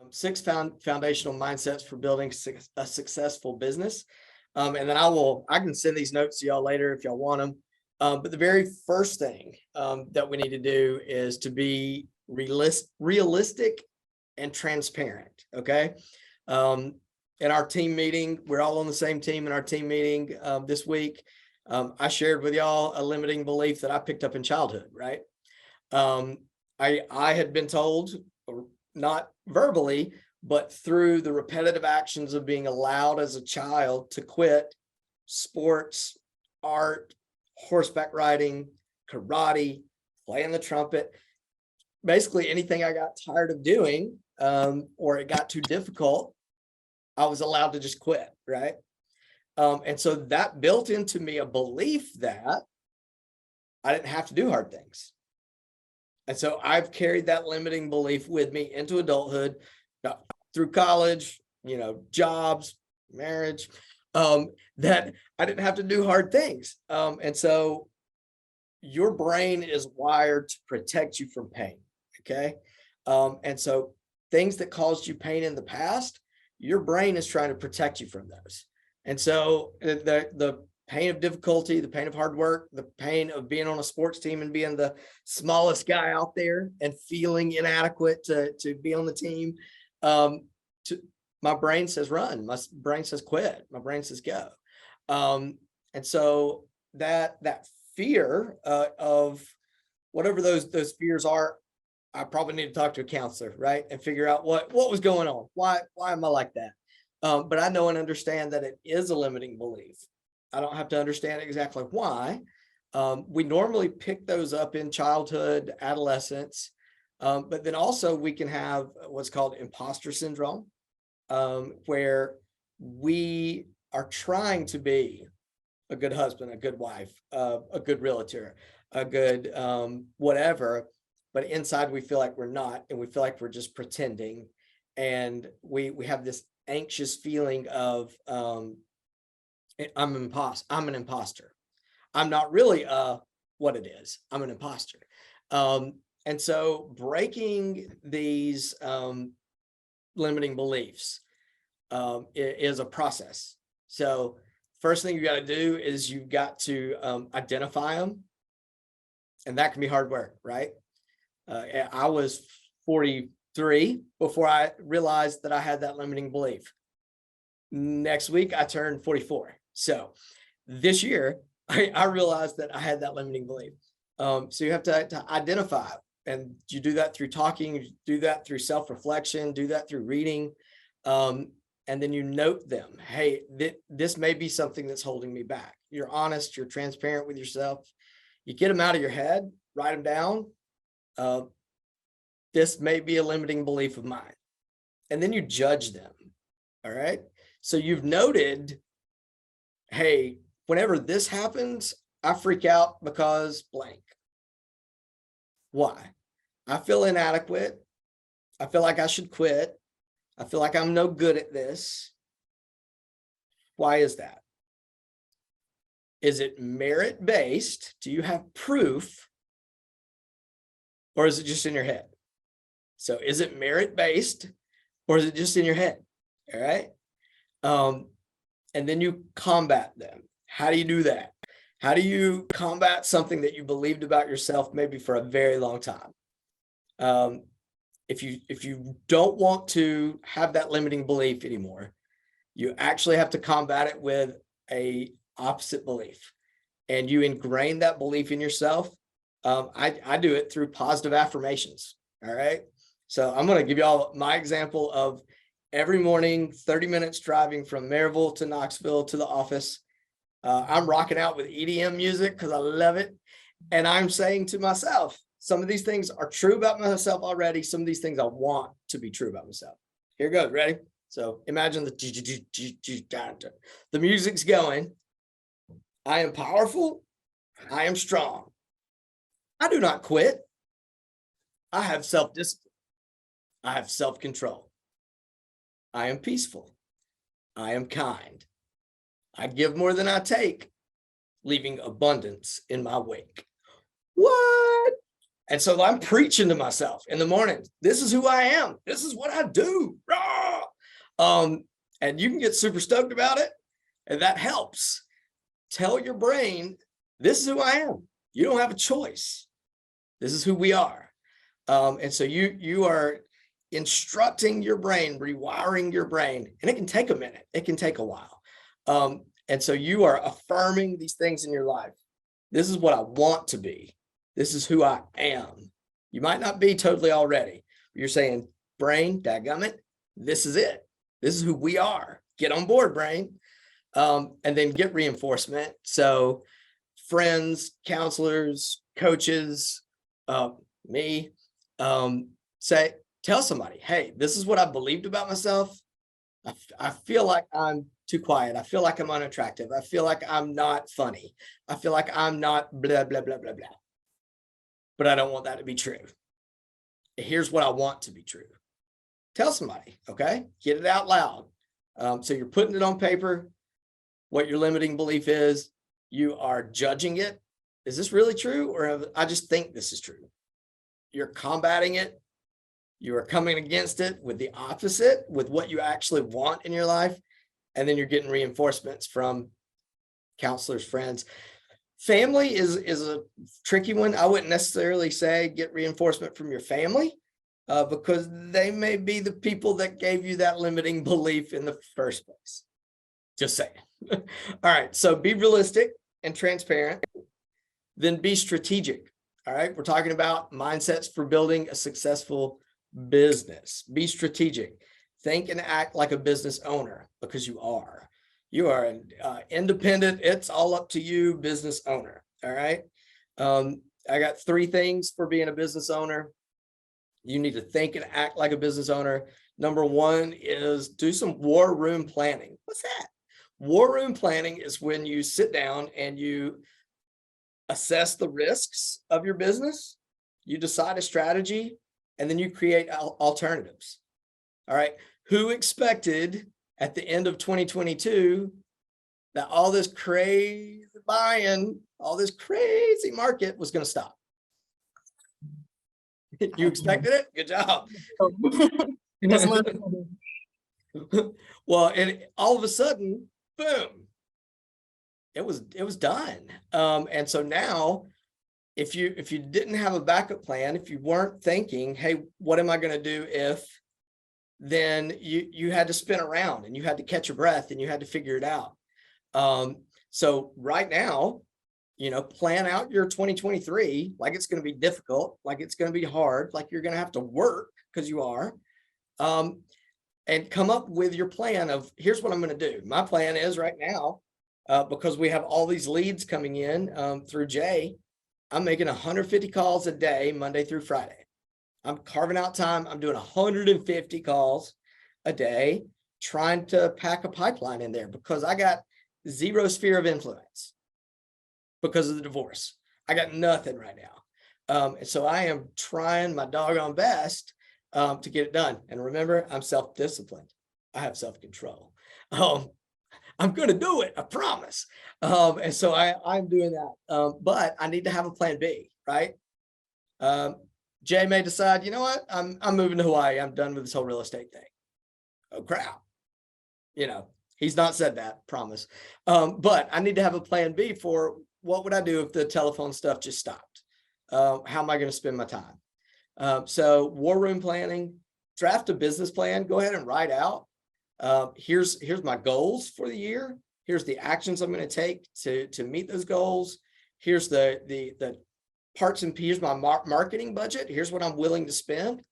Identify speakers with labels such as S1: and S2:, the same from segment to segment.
S1: Six foundational mindsets for building a successful business. And then I can send these notes to y'all later if y'all want them. But the very first thing that we need to do is to be realistic and transparent. Okay. In our team meeting, we're all on the same team in our team meeting this week. I shared with y'all a limiting belief that I picked up in childhood, right? I had been told, not verbally, but through the repetitive actions of being allowed as a child to quit sports, art, horseback riding, karate, playing the trumpet, basically anything I got tired of doing or it got too difficult, I was allowed to just quit, right? And so that built into me a belief that I didn't have to do hard things. And so I've carried that limiting belief with me into adulthood, through college, jobs, marriage, that I didn't have to do hard things. And so your brain is wired to protect you from pain. Okay. And so things that caused you pain in the past, your brain is trying to protect you from those. And so the pain of difficulty, the pain of hard work, the pain of being on a sports team and being the smallest guy out there and feeling inadequate to be on the team. My brain says run, my brain says quit, my brain says go. And so that fear of whatever those fears are, I probably need to talk to a counselor, right? And figure out what was going on. Why am I like that? But I know and understand that it is a limiting belief. I don't have to understand exactly why. We normally pick those up in childhood, adolescence, but then also we can have what's called imposter syndrome, where we are trying to be a good husband, a good wife, a good realtor, a good whatever, but inside we feel like we're not, and we feel like we're just pretending. And we have this anxious feeling of I'm an imposter. I'm not really what it is. I'm an imposter. And so breaking these limiting beliefs is a process. So first thing you got to do is you've got to identify them. And that can be hard work, right? I was 43 before I realized that I had that limiting belief. Next week, I turned 44. So this year, I realized that I had that limiting belief. So you have to identify, and you do that through talking, you do that through self-reflection, do that through reading. And then you note them. Hey, this may be something that's holding me back. You're honest, you're transparent with yourself. You get them out of your head, write them down. This may be a limiting belief of mine. And then you judge them. All right. So you've noted, hey, whenever this happens, I freak out because blank. Why? I feel inadequate. I feel like I should quit. I feel like I'm no good at this. Why is that? Is it merit-based? Do you have proof? Or is it just in your head? So is it merit-based or is it just in your head? All right. And then you combat them. How do you do that? How do you combat something that you believed about yourself maybe for a very long time? If you don't want to have that limiting belief anymore, you actually have to combat it with a opposite belief, and you ingrain that belief in yourself. I do it through positive affirmations. All right. So I'm going to give you all my example of every morning, 30 minutes driving from Maryville to Knoxville to the office. I'm rocking out with EDM music because I love it. And I'm saying to myself, some of these things are true about myself already. Some of these things I want to be true about myself. Here goes. Ready? So imagine the music's going. I am powerful. I am strong. I do not quit. I have self-discipline. I have self-control. I am peaceful. I am kind. I give more than I take, leaving abundance in my wake. What? And so I'm preaching to myself in the morning. This is who I am. This is what I do. Rah! And you can get super stoked about it. And that helps. Tell your brain, this is who I am. You don't have a choice. This is who we are. And so you are instructing your brain, rewiring your brain, and it can take a minute. It can take a while. And so you are affirming these things in your life. This is what I want to be. This is who I am. You might not be totally already. You're saying, brain, dadgummit, this is it. This is who we are. Get on board, brain. And then get reinforcement. So friends, counselors, coaches, me, tell somebody, hey, this is what I believed about myself. I feel like I'm too quiet. I feel like I'm unattractive. I feel like I'm not funny. I feel like I'm not blah, blah, blah, blah, blah. But I don't want that to be true. Here's what I want to be true. Tell somebody, okay? Get it out loud. So you're putting it on paper, what your limiting belief is. You are judging it. Is this really true? Or I just think this is true? You're combating it. You are coming against it with the opposite, with what you actually want in your life. And then you're getting reinforcements from counselors, friends. Family is a tricky one. I wouldn't necessarily say get reinforcement from your family because they may be the people that gave you that limiting belief in the first place. Just saying. All right. So be realistic and transparent. Then be strategic. All right. We're talking about mindsets for building a successful business. Be strategic. Think and act like a business owner because you are. You are an independent, it's all up to you business owner. All right. I got 3 things for being a business owner. You need to think and act like a business owner. Number 1 is do some war room planning. What's that? War room planning is when you sit down and you assess the risks of your business, you decide a strategy, and then you create alternatives. All right. Who expected at the end of 2022 that all this crazy buying, all this crazy market was going to stop? You expected it? Good job. Well, and all of a sudden, boom, it was done. And so now, if you didn't have a backup plan, if you weren't thinking, hey, what am I going to do if, then you had to spin around and you had to catch your breath and you had to figure it out. So right now, plan out your 2023 like it's going to be difficult, like it's going to be hard, like you're going to have to work because you are, and come up with your plan of here's what I'm going to do. My plan is right now, because we have all these leads coming in through Jay, I'm making 150 calls a day, Monday through Friday. I'm carving out time. I'm doing 150 calls a day, trying to pack a pipeline in there because I got 0 sphere of influence because of the divorce. I got nothing right now. And so I am trying my doggone best to get it done. And remember, I'm self-disciplined. I have self-control. I'm going to do it. I promise. And so I'm doing that. But I need to have a plan B, right? Jay may decide, you know what, I'm moving to Hawaii. I'm done with this whole real estate thing. Oh, crap. He's not said that, promise. But I need to have a plan B for what would I do if the telephone stuff just stopped? How am I going to spend my time? So war room planning, draft a business plan, go ahead and write out. Here's my goals for the year. Here's the actions I'm going to take to meet those goals. Here's the parts and pieces, my marketing budget. Here's what I'm willing to spend.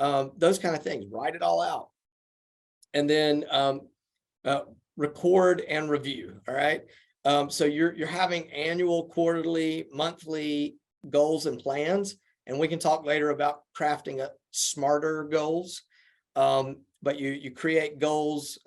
S1: Those kind of things, write it all out. And then record and review. All right. So you're having annual, quarterly, monthly goals and plans. And we can talk later about crafting a smarter goals. But you create goals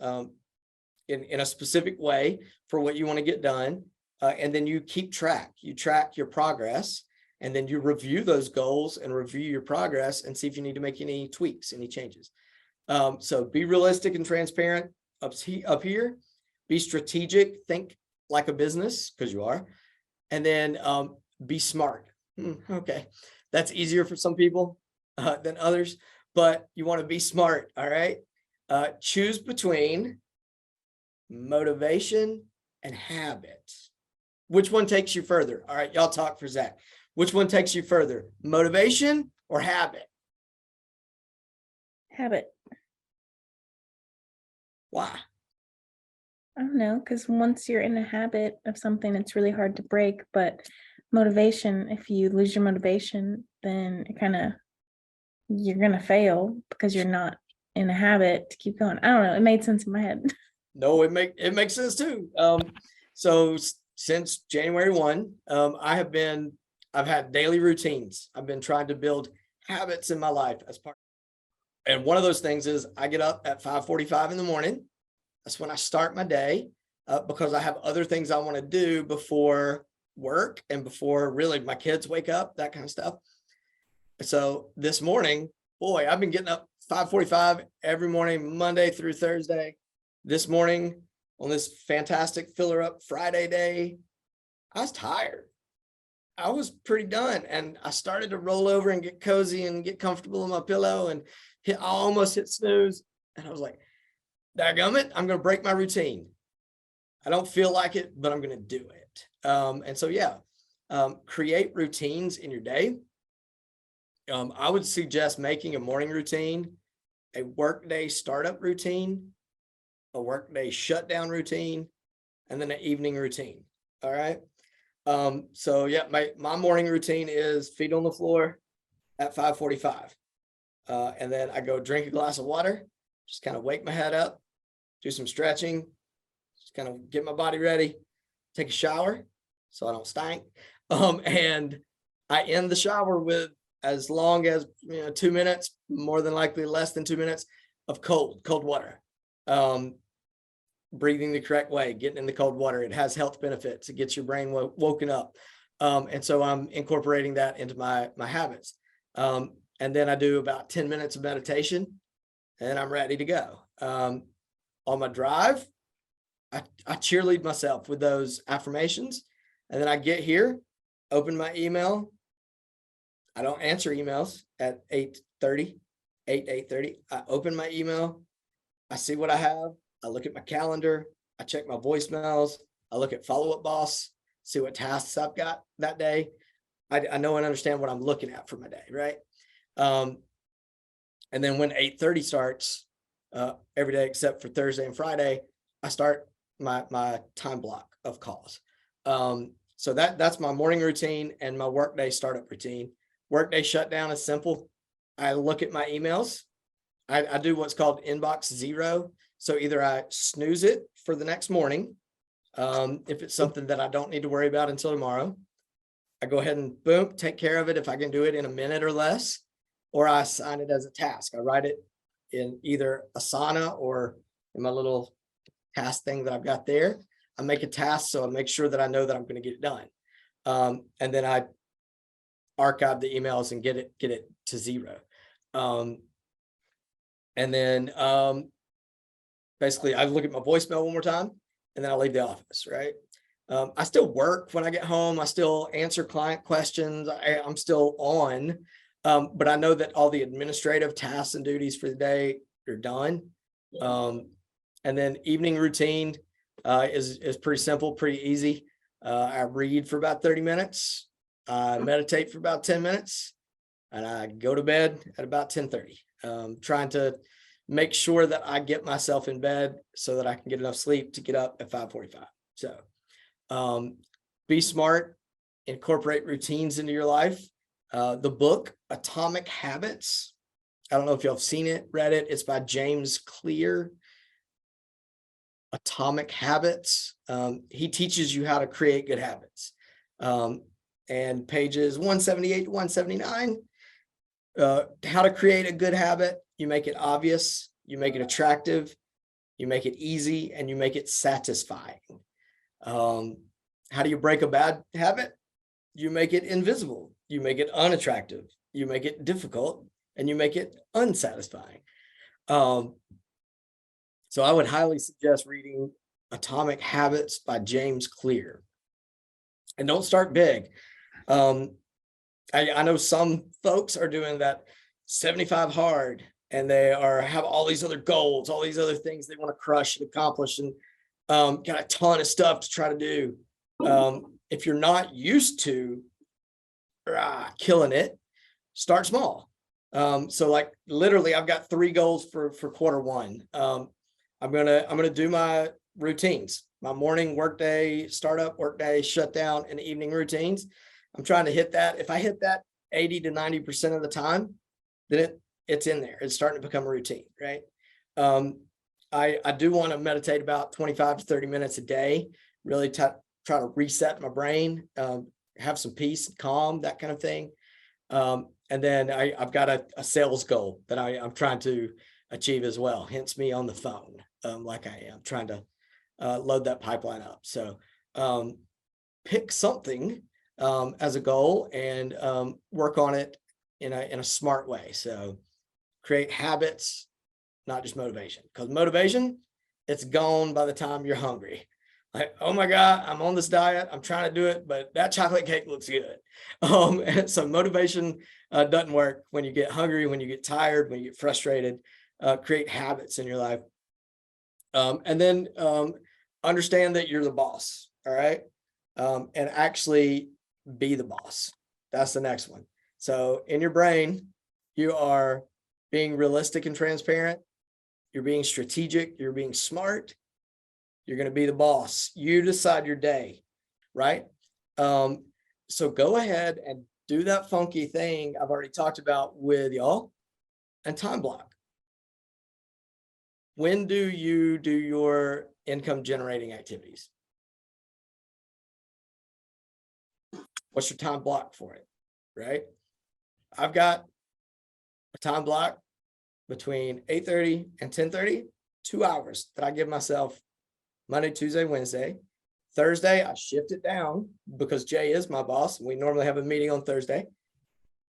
S1: in a specific way for what you want to get done. And then you keep track. You track your progress. And then you review those goals and review your progress and see if you need to make any tweaks, any changes. So be realistic and transparent up here. Be strategic. Think like a business because you are. And then be smart. Okay. That's easier for some people than others, but you want to be smart. All right. Choose between motivation and habit. Which one takes you further? All right, y'all talk for Zach. Which one takes you further, motivation or habit?
S2: Habit.
S1: Why?
S2: I don't know, because once you're in a habit of something, it's really hard to break. But motivation, if you lose your motivation, then it kind of, you're gonna fail because you're not in a habit to keep going. I don't know. It made sense in my head.
S1: No, it makes sense too. So since January 1, I've had daily routines. I've been trying to build habits in my life as part. And one of those things is I get up at 5:45 in the morning. That's when I start my day, because I have other things I want to do before work and before really my kids wake up, that kind of stuff. So this morning, boy, I've been getting up 5:45 every morning, Monday through Thursday. This morning, on this fantastic filler up Friday day, I was tired. I was pretty done. And I started to roll over and get cozy and get comfortable in my pillow and I almost hit snooze. And I was like, dadgummit, I'm going to break my routine. I don't feel like it, but I'm going to do it. And so, yeah, create routines in your day. I would suggest making a morning routine, a workday startup routine, a workday shutdown routine, and then an evening routine. All right. So yeah, my morning routine is feet on the floor at 5:45. And then I go drink a glass of water, just kind of wake my head up, do some stretching, just kind of get my body ready, take a shower so I don't stink. And I end the shower with as long as 2 minutes, more than likely less than 2 minutes of cold water. Breathing the correct way, getting in the cold water. It has health benefits. It gets your brain woken up. And so I'm incorporating that into my habits. And then I do about 10 minutes of meditation and I'm ready to go. On my drive, I cheerlead myself with those affirmations. And then I get here, open my email. I don't answer emails at 8:30. I open my email. I see what I have. I look at my calendar. I check my voicemails. I look at Follow Up Boss, see what tasks I've got that day. I know and understand what I'm looking at for my day, right? And then when 8:30 starts, every day except for Thursday and Friday, I start my time block of calls. So that's my morning routine and my workday startup routine. Workday shutdown is simple. I look at my emails. I do what's called inbox zero. So either I snooze it for the next morning, if it's something that I don't need to worry about until tomorrow. I go ahead and boom, take care of it if I can do it in a minute or less, or I assign it as a task. I write it in either Asana or in my little task thing that I've got there. I make a task, so I make sure that I know that I'm going to get it done. And then I archive the emails and get it to zero. And then basically I look at my voicemail one more time and then I leave the office, right? I still work when I get home. I still answer client questions. I'm still on, but I know that all the administrative tasks and duties for the day are done. And then evening routine is pretty simple, pretty easy. I read for about 30 minutes. I meditate for about 10 minutes and I go to bed at about 10:30. Trying to make sure that I get myself in bed so that I can get enough sleep to get up at 5:45. So be smart, incorporate routines into your life. The book Atomic Habits, I don't know if y'all have seen it, read it. It's by James Clear. Atomic Habits. He teaches you how to create good habits. And pages 178 to 179, how to create a good habit. You make it obvious, you make it attractive, you make it easy, and you make it satisfying. How do you break a bad habit? You make it invisible, you make it unattractive, you make it difficult, and you make it unsatisfying. So I would highly suggest reading Atomic Habits by James Clear. And don't start big. I know some folks are doing that 75 hard, and they have all these other goals, all these other things they want to crush and accomplish, and got a ton of stuff to try to do. If you're not used to killing it, start small. So like literally I've got 3 goals for quarter one. I'm gonna do my routines, my morning workday, startup workday, shutdown, and evening routines. I'm trying to hit that. If I hit that 80 to 90% of the time, then it's in there. It's starting to become a routine, right? I do want to meditate about 25 to 30 minutes a day, really try to reset my brain, have some peace and calm, that kind of thing. And then I've got a sales goal that I'm trying to achieve as well. Hence me on the phone, like I am trying to load that pipeline up. So pick something as a goal and work on it in a smart way. So create habits, not just motivation, because motivation, it's gone by the time you're hungry. Like, oh my God, I'm on this diet. I'm trying to do it, but that chocolate cake looks good. And so motivation doesn't work when you get hungry, when you get tired, when you get frustrated. Create habits in your life. And then understand that you're the boss. All right. And actually be the boss. That's the next one. So in your brain, you are being realistic and transparent. You're being strategic. You're being smart. You're going to be the boss. You decide your day, right? So go ahead and do that funky thing I've already talked about with y'all, and time block. When do you do your income generating activities? What's your time block for it, right? I've got a time block between 8:30 and 10:30, 2 hours that I give myself Monday, Tuesday, Wednesday. Thursday, I shift it down because Jay is my boss. We normally have a meeting on Thursday.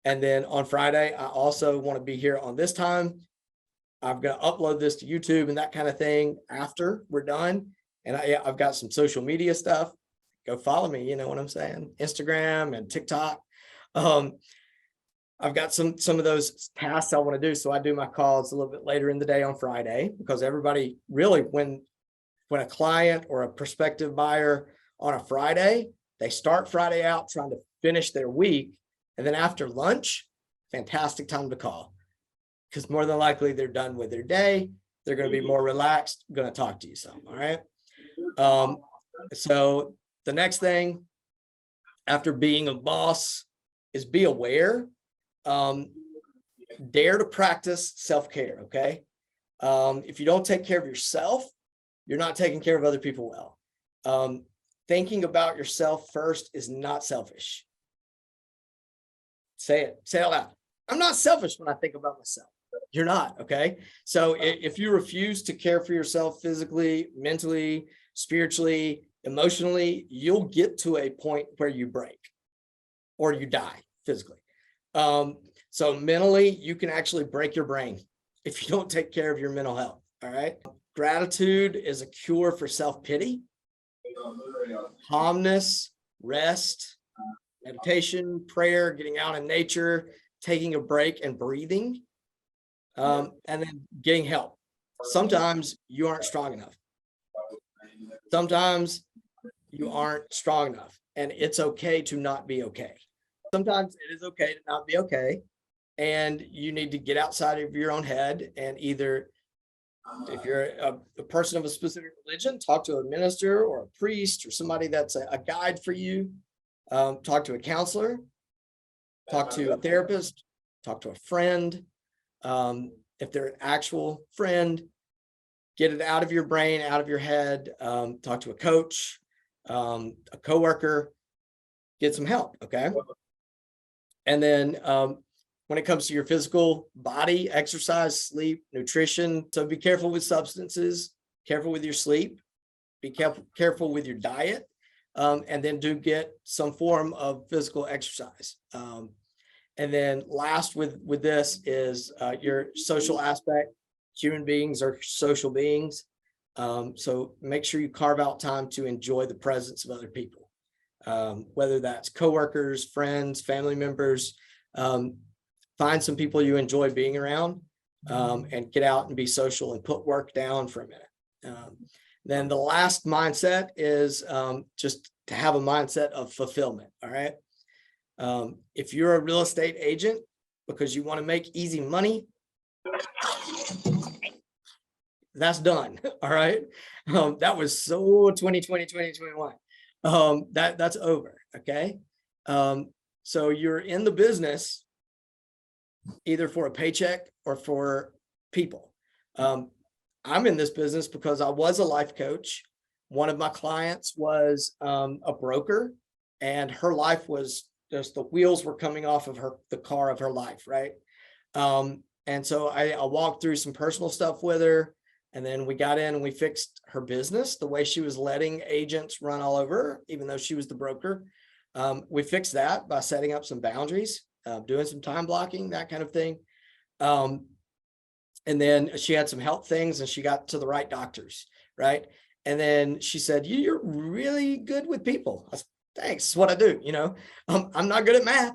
S1: And then on Friday, I also want to be here on this time. I'm going to upload this to YouTube and that kind of thing after we're done. And I've got some social media stuff. Go follow me, you know what I'm saying? Instagram and TikTok. I've got some of those tasks I want to do. So I do my calls a little bit later in the day on Friday, because everybody really, when a client or a prospective buyer on a Friday, they start Friday out trying to finish their week. And then after lunch, fantastic time to call, because more than likely they're done with their day. They're going to be more relaxed, going to talk to you some. All right. So the next thing after being a boss is be aware. Dare to practice self-care. Okay. If you don't take care of yourself, you're not taking care of other people well. Thinking about yourself first is not selfish. Say it out loud. I'm not selfish when I think about myself. You're not, okay? So if you refuse to care for yourself physically, mentally, spiritually, emotionally, you'll get to a point where you break or you die physically. So mentally, you can actually break your brain if you don't take care of your mental health, all right? Gratitude is a cure for self-pity, calmness, rest, meditation, prayer, getting out in nature, taking a break and breathing, and then getting help. Sometimes you aren't strong enough. Sometimes you aren't strong enough, and it's okay to not be okay. Sometimes it is okay to not be okay, and you need to get outside of your own head and either, if you're a person of a specific religion, talk to a minister or a priest or somebody that's a guide for you. Talk to a counselor, talk to a therapist, talk to a friend. If they're an actual friend, get it out of your brain, out of your head. Talk to a coach, a coworker, get some help. Okay. And then when it comes to your physical body, exercise, sleep, nutrition. So be careful with substances, careful with your sleep, be careful with your diet, and then do get some form of physical exercise. And then last with this is your social aspect. Human beings are social beings. So make sure you carve out time to enjoy the presence of other people. whether that's coworkers, friends, family members. Find some people you enjoy being around, and get out and be social and put work down for a minute. Then the last mindset is just to have a mindset of fulfillment. All right. If you're a real estate agent because you want to make easy money, that's done. All right. That was so 2020, 2021. That's over. Okay. So you're in the business either for a paycheck or for people. I'm in this business because I was a life coach. One of my clients was a broker, and her life was just the wheels were coming off of the car of her life, right? And so I walked through some personal stuff with her, and then we got in and we fixed her business, the way she was letting agents run all over her, even though she was the broker. We fixed that by setting up some boundaries, doing some time blocking, that kind of thing. And then she had some health things and she got to the right doctors, right? And then she said, "You're really good with people." I said, "Thanks, it's what I do." I'm not good at math.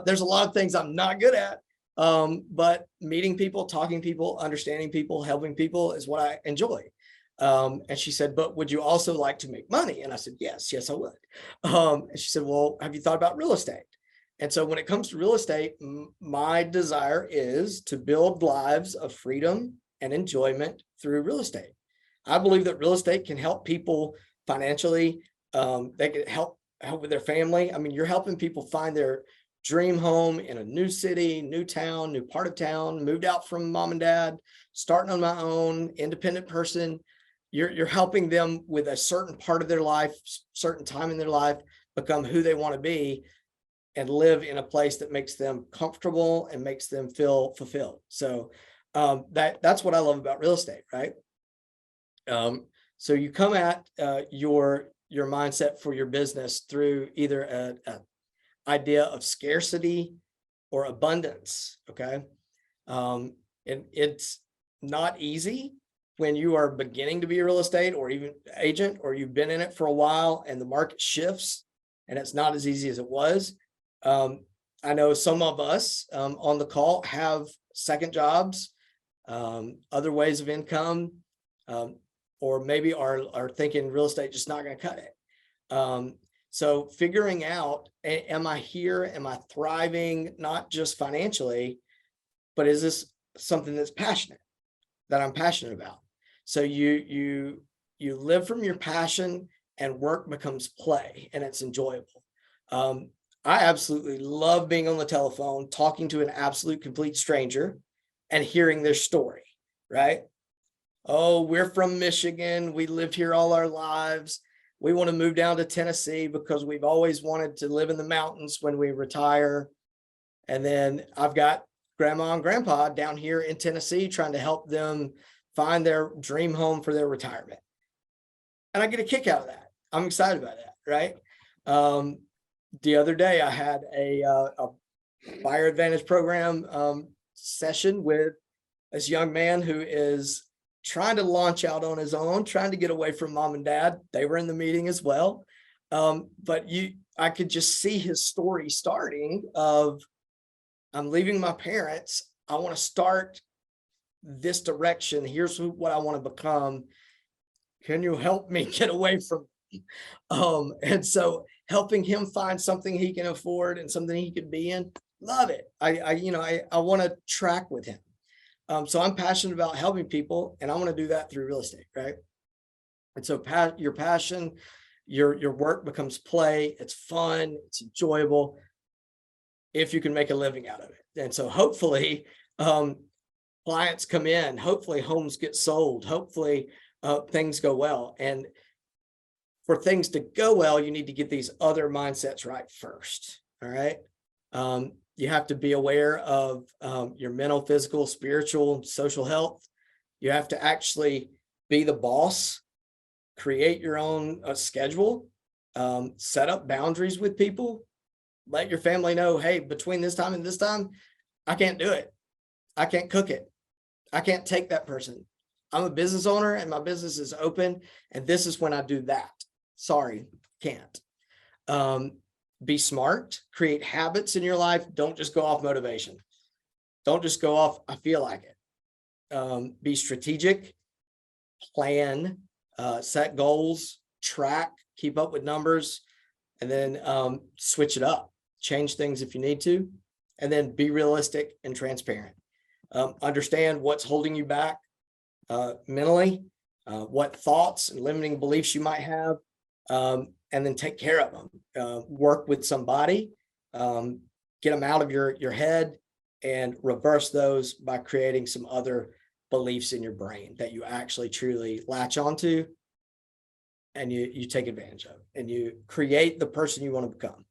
S1: There's a lot of things I'm not good at. But meeting people, talking people, understanding people, helping people is what I enjoy. And she said, "But would you also like to make money?" And I said, yes, I would. And she said, "Well, have you thought about real estate?" And so when it comes to real estate, my desire is to build lives of freedom and enjoyment through real estate. I believe that real estate can help people financially. They can help with their family. I mean, you're helping people find their dream home in a new city, new town, new part of town, moved out from mom and dad, starting on my own, independent person. You're helping them with a certain part of their life, certain time in their life, become who they want to be and live in a place that makes them comfortable and makes them feel fulfilled. So that's what I love about real estate, right? So you come at your mindset for your business through either a idea of scarcity or abundance. Okay. And it's not easy when you are beginning to be a real estate or even agent, or you've been in it for a while and the market shifts and it's not as easy as it was. I know some of us on the call have second jobs, other ways of income, or maybe are thinking real estate just not going to cut it. So figuring out, am I here? Am I thriving, not just financially, but is this something that's that I'm passionate about? So you live from your passion, and work becomes play, and it's enjoyable. I absolutely love being on the telephone, talking to an absolute complete stranger and hearing their story, right? "Oh, we're from Michigan. We lived here all our lives. We want to move down to Tennessee because we've always wanted to live in the mountains when we retire." And then I've got grandma and grandpa down here in Tennessee trying to help them find their dream home for their retirement. And I get a kick out of that. I'm excited about that, right? The other day I had a Buyer Advantage program session with this young man who is trying to launch out on his own, trying to get away from mom and dad. They were in the meeting as well. But I could just see his story starting of, I'm leaving my parents. I want to start this direction. Here's what I want to become. Can you help me get away from and so helping him find something he can afford and something he can be in. Love it. I want to track with him. So I'm passionate about helping people, and I want to do that through real estate, right? And so your passion, your work becomes play. It's fun. It's enjoyable if you can make a living out of it. And so hopefully clients come in, hopefully homes get sold, hopefully things go well. And for things to go well, you need to get these other mindsets right first. All right. You have to be aware of your mental, physical, spiritual, social health. You have to actually be the boss, create your own schedule, set up boundaries with people, let your family know, hey, between this time and this time, I can't do it. I can't cook it. I can't take that person. I'm a business owner and my business is open, and this is when I do that. Sorry, can't. Be smart, create habits in your life. Don't just go off motivation. Don't just go off, I feel like it. Be strategic, plan, set goals, track, keep up with numbers, and then switch it up, change things if you need to, and then be realistic and transparent. Understand what's holding you back mentally, what thoughts and limiting beliefs you might have, and then take care of them. Work with somebody, get them out of your head, and reverse those by creating some other beliefs in your brain that you actually truly latch onto and you take advantage of, and you create the person you want to become.